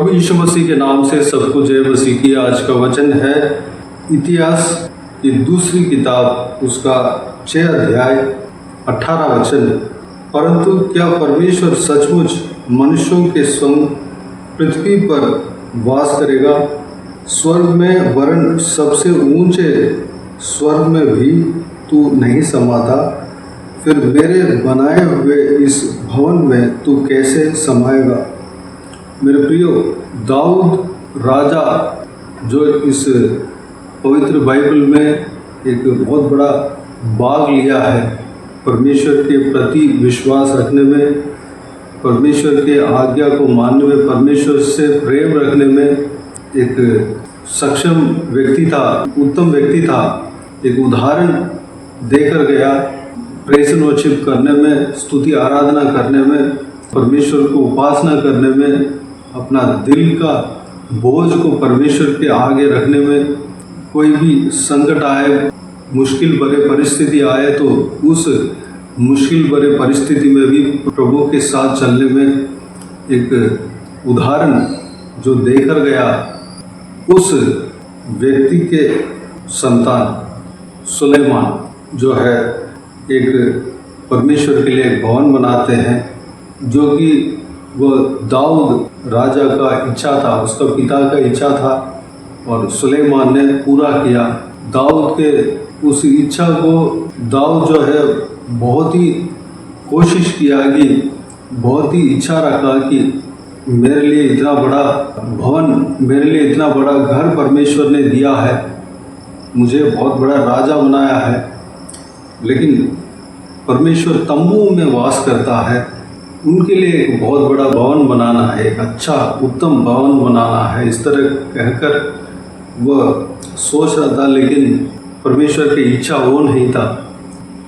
प्रभु यीशु मसीह के नाम से सबको जय मसीह की। आज का वचन है इतिहास की दूसरी किताब, उसका 6 अध्याय 18 वचन। परंतु क्या परमेश्वर सचमुच मनुष्यों के संग पृथ्वी पर वास करेगा? स्वर्ग में वरन सबसे ऊंचे स्वर्ग में भी तू नहीं समाता, फिर मेरे बनाए हुए इस भवन में तू कैसे समाएगा? मेरे प्रियो, दाऊद राजा जो इस पवित्र बाइबल में एक बहुत बड़ा भाग लिया है, परमेश्वर के प्रति विश्वास रखने में, परमेश्वर के आज्ञा को मानने में, परमेश्वर से प्रेम रखने में एक सक्षम व्यक्ति था, उत्तम व्यक्ति था। एक उदाहरण देकर गया। प्रेज़ एंड वर्शिप करने में, स्तुति आराधना करने में, परमेश्वर को उपासना करने में, अपना दिल का बोझ को परमेश्वर के आगे रखने में, कोई भी संकट आए, मुश्किल भरे परिस्थिति आए तो उस मुश्किल भरे परिस्थिति में भी प्रभु के साथ चलने में एक उदाहरण जो देकर गया, उस व्यक्ति के संतान सुलेमान जो है एक परमेश्वर के लिए एक भवन बनाते हैं, जो कि वह दाऊद राजा का इच्छा था, उसका पिता का इच्छा था और सुलेमान ने पूरा किया। दाऊद के उस इच्छा को दाऊद जो है बहुत ही कोशिश किया कि बहुत ही इच्छा रखा कि मेरे लिए इतना बड़ा भवन, मेरे लिए इतना बड़ा घर परमेश्वर ने दिया है, मुझे बहुत बड़ा राजा बनाया है, लेकिन परमेश्वर तंबू में वास करता है, उनके लिए एक बहुत बड़ा भवन बनाना है, एक अच्छा उत्तम भवन बनाना है, इस तरह कहकर वह सोच रहा था। लेकिन परमेश्वर की इच्छा वो नहीं था।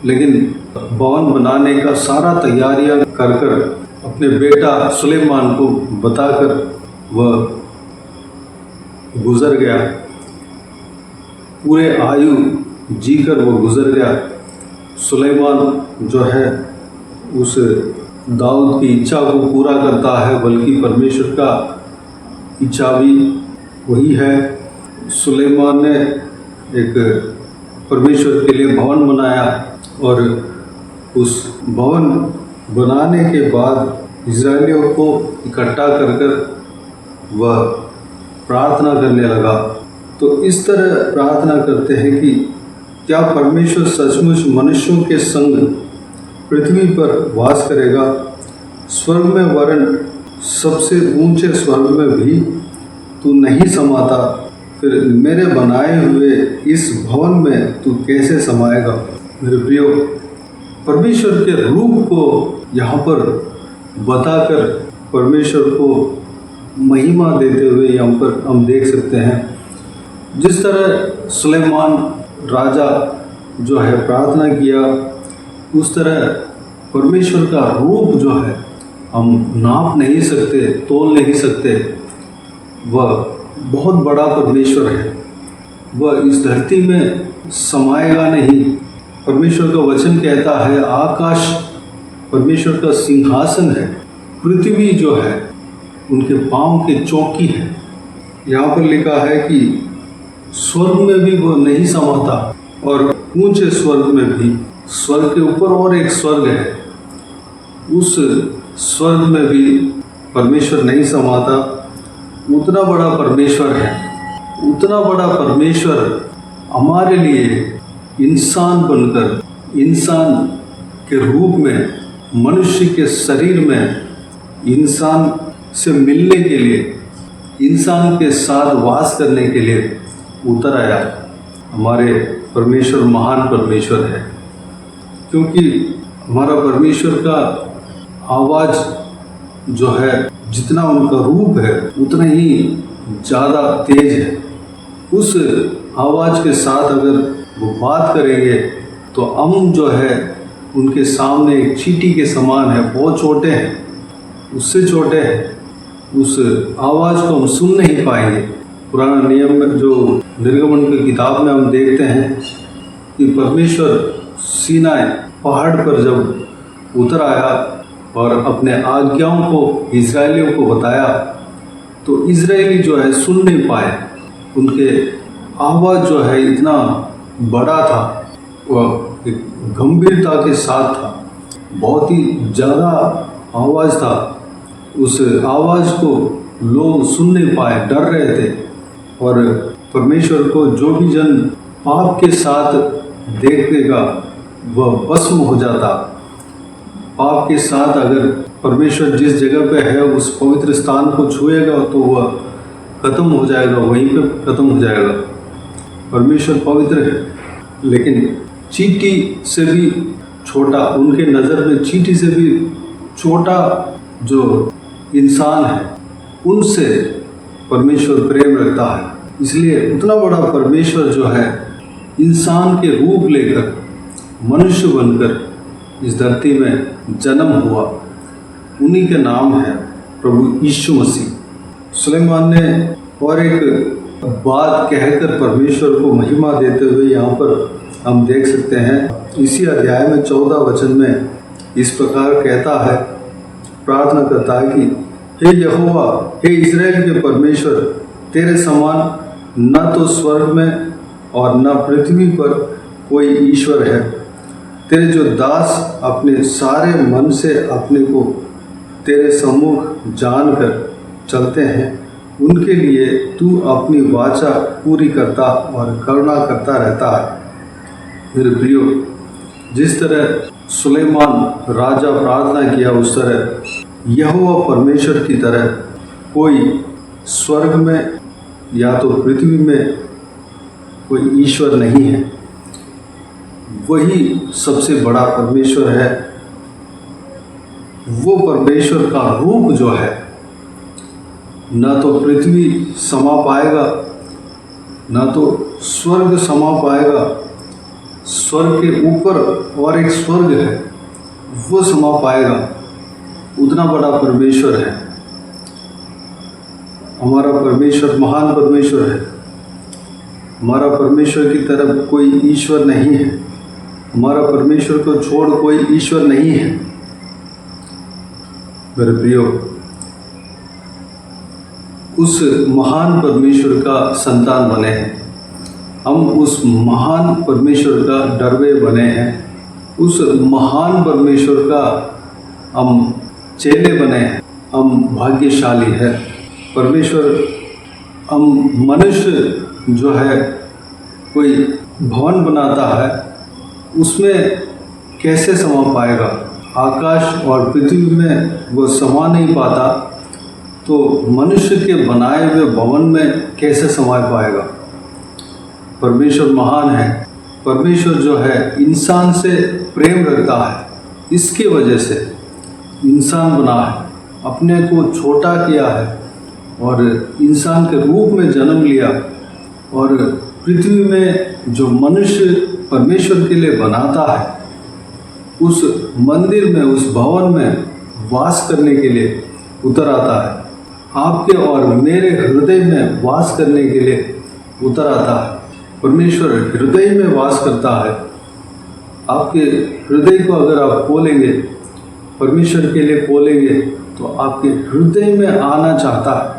लेकिन भवन बनाने का सारा तैयारियां कर अपने बेटा सुलेमान को बताकर वह गुजर गया, पूरे आयु जीकर वो गुजर गया। सुलेमान जो है उस दाऊद की इच्छा को पूरा करता है, बल्कि परमेश्वर का इच्छा भी वही है। सुलेमान ने एक परमेश्वर के लिए भवन बनाया और उस भवन बनाने के बाद इज़राइलियों को इकट्ठा कर वह प्रार्थना करने लगा। तो इस तरह प्रार्थना करते हैं कि क्या परमेश्वर सचमुच मनुष्यों के संग पृथ्वी पर वास करेगा? स्वर्ग में वरन सबसे ऊंचे स्वर्ग में भी तू नहीं समाता, फिर मेरे बनाए हुए इस भवन में तू कैसे समाएगा? मेरे प्रियो, परमेश्वर के रूप को यहाँ पर बताकर परमेश्वर को महिमा देते हुए यहाँ पर हम देख सकते हैं। जिस तरह सुलेमान राजा जो है प्रार्थना किया, उस तरह परमेश्वर का रूप जो है हम नाप नहीं सकते, तोल नहीं सकते। वह बहुत बड़ा परमेश्वर है, वह इस धरती में समाएगा नहीं। परमेश्वर का वचन कहता है आकाश परमेश्वर का सिंहासन है, पृथ्वी जो है उनके पांव के चौकी है। यहाँ पर लिखा है कि स्वर्ग में भी वो नहीं समाता और ऊंचे स्वर्ग में भी, स्वर्ग के ऊपर और एक स्वर्ग है, उस स्वर्ग में भी परमेश्वर नहीं समाता। उतना बड़ा परमेश्वर है, उतना बड़ा परमेश्वर हमारे लिए इंसान बनकर, इंसान के रूप में, मनुष्य के शरीर में इंसान से मिलने के लिए, इंसान के साथ वास करने के लिए उतर आया। हमारे परमेश्वर महान परमेश्वर है, क्योंकि हमारा परमेश्वर का आवाज़ जो है, जितना उनका रूप है उतना ही ज़्यादा तेज है। उस आवाज़ के साथ अगर वो बात करेंगे तो हम जो है उनके सामने एक चींटी के समान है, बहुत छोटे हैं, उससे छोटे हैं। उस आवाज़ को हम सुन नहीं पाएंगे। पुराना नियम में जो निर्गमन की किताब में हम देखते हैं कि परमेश्वर सीनाई पहाड़ पर जब उतर आया और अपने आज्ञाओं को इज़राइलियों को बताया, तो इजरायली जो है सुन नहीं पाए। उनके आवाज़ जो है इतना बड़ा था, वह एक गंभीरता के साथ था, बहुत ही ज़्यादा आवाज़ था। उस आवाज़ को लोग सुन नहीं पाए, डर रहे थे। और परमेश्वर को जो भी जन पाप के साथ देखेगा वह भस्म हो जाता। पाप के साथ अगर परमेश्वर जिस जगह पे है उस पवित्र स्थान को छुएगा तो वह खत्म हो जाएगा, वहीं पे खत्म हो जाएगा। परमेश्वर पवित्र है, लेकिन चींटी से भी छोटा, उनके नज़र में चींटी से भी छोटा जो इंसान है उनसे परमेश्वर प्रेम रखता है। इसलिए उतना बड़ा परमेश्वर जो है इंसान के रूप लेकर मनुष्य बनकर इस धरती में जन्म हुआ, उन्हीं के नाम है प्रभु यीशु मसीह। सुलेमान ने और एक बात कहकर परमेश्वर को महिमा देते हुए यहाँ पर हम देख सकते हैं, इसी अध्याय में 14 वचन में इस प्रकार कहता है, प्रार्थना करता है कि हे यहोवा, हे इज़राइल के परमेश्वर, तेरे समान न तो स्वर्ग में और न पृथ्वी पर कोई ईश्वर है। तेरे जो दास अपने सारे मन से अपने को तेरे सम्मुख जानकर चलते हैं, उनके लिए तू अपनी वाचा पूरी करता और करुणा करता रहता है। मेरे प्रियो, जिस तरह सुलेमान राजा प्रार्थना किया उस तरह यहोवा परमेश्वर की तरह कोई स्वर्ग में या तो पृथ्वी में कोई ईश्वर नहीं है। वही सबसे बड़ा परमेश्वर है। वो परमेश्वर का रूप जो है न तो पृथ्वी समा पाएगा, न तो स्वर्ग समा पाएगा। स्वर्ग के ऊपर और एक स्वर्ग है, वो समा पाएगा। उतना बड़ा परमेश्वर है हमारा परमेश्वर, महान परमेश्वर है। हमारा परमेश्वर की तरफ कोई ईश्वर नहीं है। हमारा परमेश्वर को छोड़ कोई ईश्वर नहीं है। मेरे प्रियो, उस महान परमेश्वर का संतान बने हैं हम, उस महान परमेश्वर का डरवे बने हैं, उस महान परमेश्वर का हम चेले बने हैं। हम भाग्यशाली है। परमेश्वर, हम मनुष्य जो है कोई भवन बनाता है, उसमें कैसे समा पाएगा? आकाश और पृथ्वी में वो समा नहीं पाता, तो मनुष्य के बनाए हुए भवन में कैसे समा पाएगा? परमेश्वर महान है। परमेश्वर जो है इंसान से प्रेम रखता है, इसकी वजह से इंसान बना है, अपने को छोटा किया है और इंसान के रूप में जन्म लिया। और पृथ्वी में जो मनुष्य परमेश्वर के लिए बनाता है, उस मंदिर में, उस भवन में वास करने के लिए उतर आता है। आपके और मेरे हृदय में वास करने के लिए उतर आता है। परमेश्वर हृदय में वास करता है। आपके हृदय को अगर आप खोलेंगे, परमेश्वर के लिए खोलेंगे, तो आपके हृदय में आना चाहता है,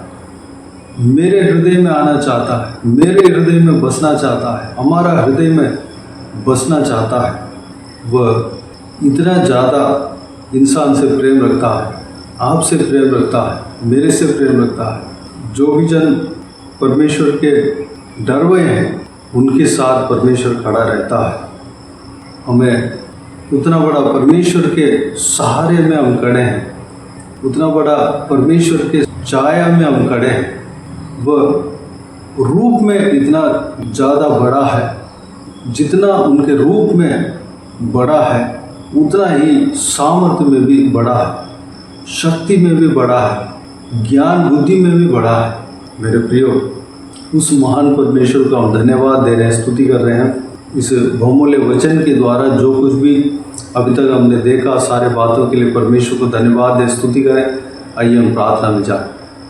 मेरे हृदय में आना चाहता है, मेरे हृदय में बसना चाहता है, हमारा हृदय में बसना चाहता है। वह इतना ज़्यादा इंसान से प्रेम रखता है, आपसे प्रेम रखता है, मेरे से प्रेम रखता है। जो भी जन परमेश्वर के डरवे हैं, उनके साथ परमेश्वर खड़ा रहता है। हमें उतना बड़ा परमेश्वर के सहारे में हम खड़े हैं, उतना बड़ा परमेश्वर के छाया में हम खड़े हैं। वह रूप में इतना ज़्यादा बड़ा है, जितना उनके रूप में बड़ा है उतना ही सामर्थ्य में भी बड़ा है, शक्ति में भी बड़ा है, ज्ञान बुद्धि में भी बड़ा है। मेरे प्रियो, उस महान परमेश्वर का हम धन्यवाद दे रहे हैं, स्तुति कर रहे हैं। इस बहुमूल्य वचन के द्वारा जो कुछ भी अभी तक हमने देखा, सारे बातों के लिए परमेश्वर को धन्यवाद दें, स्तुति करें। आइए हम प्रार्थना में जाएं।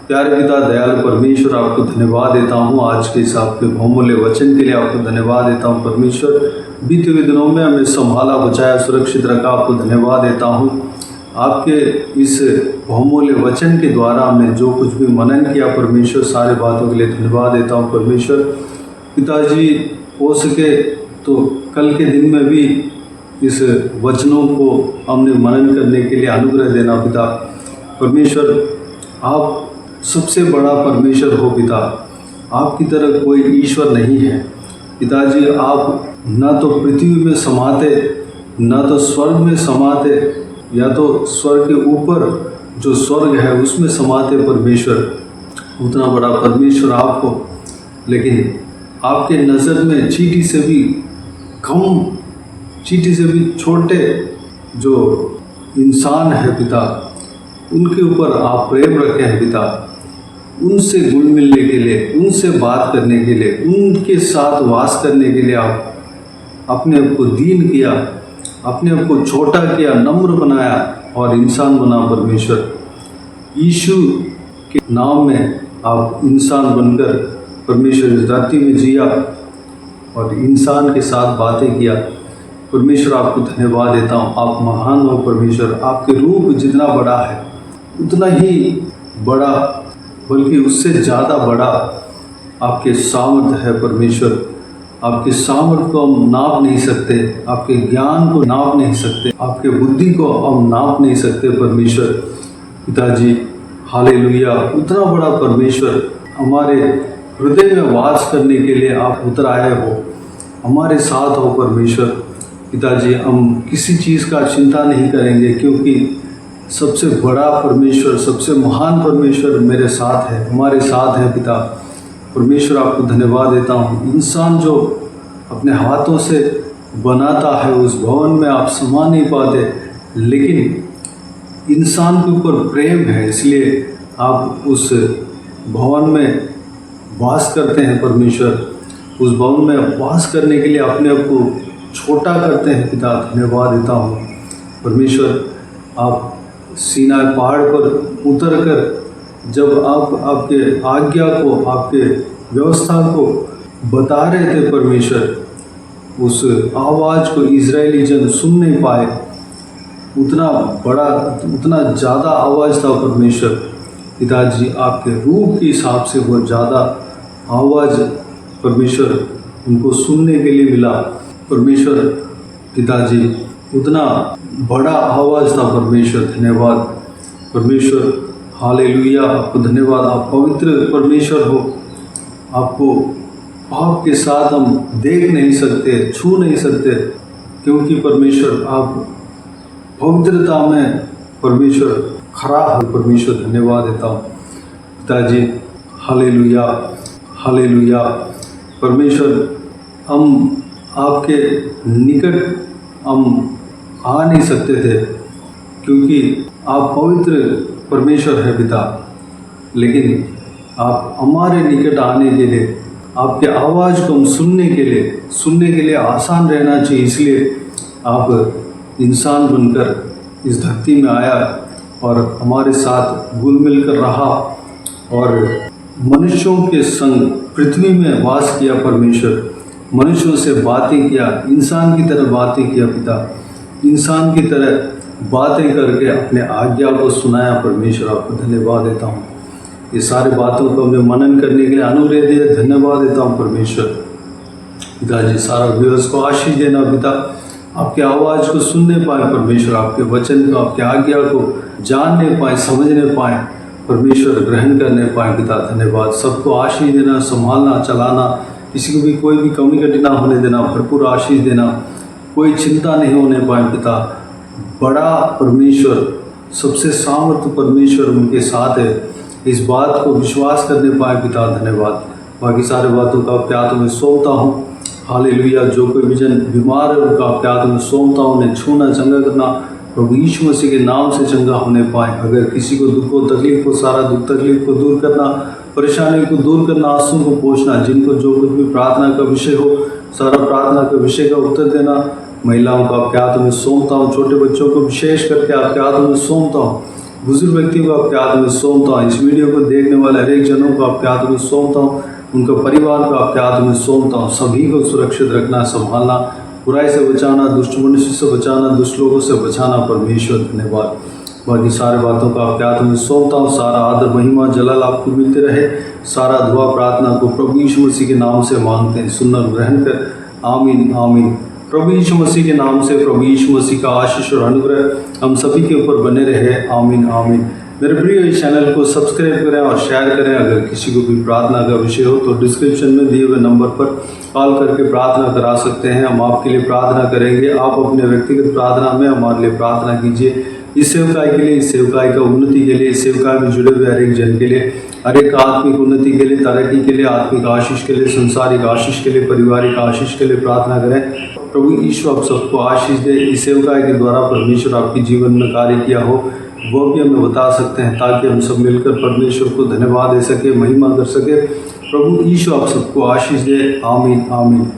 प्यारे पिता, दयालु परमेश्वर, आपको धन्यवाद देता हूँ आज के इस आपके बहुमूल्य वचन के लिए। आपको धन्यवाद देता हूँ परमेश्वर, बीते हुए दिनों में हमें संभाला, बचाया, सुरक्षित रखा। आपको धन्यवाद देता हूँ। आपके इस बहुमूल्य वचन के द्वारा हमने जो कुछ भी मनन किया परमेश्वर, सारे बातों के लिए धन्यवाद देता हूँ परमेश्वर। पिताजी हो सके तो कल के दिन में भी इस वचनों को हमने मनन करने के लिए अनुग्रह देना पिता परमेश्वर। आप सबसे बड़ा परमेश्वर हो पिता, आपकी तरह कोई ईश्वर नहीं है पिताजी। आप न तो पृथ्वी में समाते, न तो स्वर्ग में समाते, या तो स्वर्ग के ऊपर जो स्वर्ग है उसमें समाते परमेश्वर, उतना बड़ा परमेश्वर आपको। लेकिन आपके नज़र में चींटी से भी कम, चींटी से भी छोटे जो इंसान है पिता, उनके ऊपर आप प्रेम रखे हैं पिता। उनसे घुल मिलने के लिए, उनसे बात करने के लिए, उनके साथ वास करने के लिए आप अपने आप को दीन किया, अपने आप को छोटा किया, नम्र बनाया और इंसान बना परमेश्वर। यीशु के नाम में आप इंसान बनकर परमेश्वर इस धरती में जिया और इंसान के साथ बातें किया परमेश्वर। आपको धन्यवाद देता हूँ। आप महान हो परमेश्वर। आपके रूप जितना बड़ा है उतना ही बड़ा, बल्कि उससे ज़्यादा बड़ा आपके सामर्थ है परमेश्वर। आपके सामर्थ को हम नाप नहीं सकते, आपके ज्ञान को नाप नहीं सकते, आपके बुद्धि को हम नाप नहीं सकते परमेश्वर। पिताजी हालेलुया, उतना बड़ा परमेश्वर हमारे हृदय में वास करने के लिए आप उतर आए हो, हमारे साथ हो परमेश्वर। पिताजी हम किसी चीज़ का चिंता नहीं करेंगे, क्योंकि सबसे बड़ा परमेश्वर, सबसे महान परमेश्वर मेरे साथ है, हमारे साथ है पिता परमेश्वर। आपको धन्यवाद देता हूँ। इंसान जो अपने हाथों से बनाता है उस भवन में आप समा नहीं पाते, लेकिन इंसान के ऊपर प्रेम है, इसलिए आप उस भवन में वास करते हैं परमेश्वर। उस भवन में वास करने के लिए अपने आप को छोटा करते हैं पिता। धन्यवाद देता हूँ परमेश्वर। आप सीनाई पहाड़ पर उतरकर जब आप आपके आज्ञा को, आपके व्यवस्था को बता रहे थे परमेश्वर, उस आवाज़ को इजरायली जन सुन नहीं पाए। उतना बड़ा, उतना ज़्यादा आवाज़ था परमेश्वर। पिताजी आपके रूप के हिसाब से बहुत ज़्यादा आवाज़ परमेश्वर उनको सुनने के लिए मिला परमेश्वर। पिताजी उतना बड़ा आवाज़ था परमेश्वर। धन्यवाद परमेश्वर। हालेलुया, आपको धन्यवाद। आप पवित्र परमेश्वर हो। आपको पाप के साथ हम देख नहीं सकते, छू नहीं सकते, क्योंकि परमेश्वर आप पवित्रता में परमेश्वर खरा है परमेश्वर। धन्यवाद देता हूँ पिताजी। हालेलुया हालेलुया परमेश्वर। हम आपके निकट हम आ नहीं सकते थे, क्योंकि आप पवित्र परमेश्वर है पिता, लेकिन आप हमारे निकट आने के लिए, आपके आवाज़ को हम सुनने के लिए आसान रहना चाहिए, इसलिए आप इंसान बनकर इस धरती में आया और हमारे साथ घुल मिल कर रहा और मनुष्यों के संग पृथ्वी में वास किया परमेश्वर। मनुष्यों से बातें किया, इंसान की तरह बातें किया पिता, इंसान की तरह बातें करके अपने आज्ञा को सुनाया परमेश्वर। आपको धन्यवाद देता हूँ। ये सारी बातों को हमने मनन करने के लिए अनुग्रह दिया, धन्यवाद देता हूँ परमेश्वर। पिताजी सारा व्यूअर्स को आशीष देना पिता, आपके आवाज़ को सुनने पाए परमेश्वर, आपके वचन को, आपके आज्ञा को जानने पाए, समझने पाए परमेश्वर, ग्रहण करने पाए पिता। धन्यवाद। सबको आशीष देना, संभालना, चलाना, किसी को भी कोई भी कमी घटी ना होने देना, भरपूर आशीष देना, कोई चिंता नहीं होने पाए पिता। बड़ा परमेश्वर, सबसे सामर्थ्य परमेश्वर उनके साथ है, इस बात को विश्वास करने पाए पिता। धन्यवाद। बाकी सारे बातों का आपके हाथों में सौंपता हूँ। हालेलुया। जो कोई भी जन बीमार है उनका आपके हाथों में सौंपता हूँ, उन्हें छूना, चंगा करना प्रभु यीशु मसीह के नाम से चंगा होने पाए। अगर किसी को दुख हो, तकलीफ हो, सारा दुख तकलीफ को दूर करना, परेशानी को दूर करना, आंसू को पोंछना, जिनको जो कुछ भी प्रार्थना का विषय हो, सारा प्रार्थना के विषय का उत्तर देना, महिलाओं को आपके हाथों में सौंपता हूँ, छोटे बच्चों को विशेष करके आपके हाथों में सौंपता हूँ, बुजुर्ग व्यक्ति को आपके हाथों में सौंपता हूँ, इस वीडियो को देखने वाले हर एक जनों को आपके हाथों में सौंपता हूँ, उनका परिवार को आपके हाथों में सौंपता हूँ। सभी को सुरक्षित रखना, संभालना, बुराई से बचाना, दुष्ट मनुष्य से बचाना, दुष्ट लोगों से बचाना परमेश्वर। धन्यवाद। बाकी सारे बातों का आपके हाथ में सौंपता हूँ। सारा आदर महिमा जलाल आपको मिलते रहे। सारा दुआ प्रार्थना को प्रभु यीशु मसीह के नाम से मांगते हैं, सुनना ग्रहण कर। आमीन आमीन। प्रभु यीशु मसीह के नाम से प्रभु यीशु मसीह का आशीष और अनुग्रह हम सभी के ऊपर बने रहे। आमीन आमीन। मेरे प्रिय इस चैनल को सब्सक्राइब करें और शेयर करें। अगर किसी को भी प्रार्थना का विषय हो तो डिस्क्रिप्शन में दिए हुए नंबर पर कॉल करके प्रार्थना करा सकते हैं। हम आपके लिए प्रार्थना करेंगे। आप अपने व्यक्तिगत प्रार्थना में हमारे लिए प्रार्थना कीजिए। इस सेवकाई के लिए, इस सेवकाई का उन्नति के लिए, इस सेवकाई में जुड़े हुए हर एक जन के लिए, हर एक आत्मिक उन्नति के लिए, तरक्की के लिए, आत्मिक आशीष के लिए, संसारिक आशीष के लिए, पारिवारिक आशीष के लिए प्रार्थना करें। प्रभु ईश्वर आप सबको आशीष दे। इस सेवकाई के द्वारा परमेश्वर आपके जीवन में कार्य किया हो वो भी हमें बता सकते हैं, ताकि हम सब मिलकर परमेश्वर को धन्यवाद दे सके, महिमा कर सके। प्रभु ईश्वर आप सबको आशीष दे। आमीन आमीन।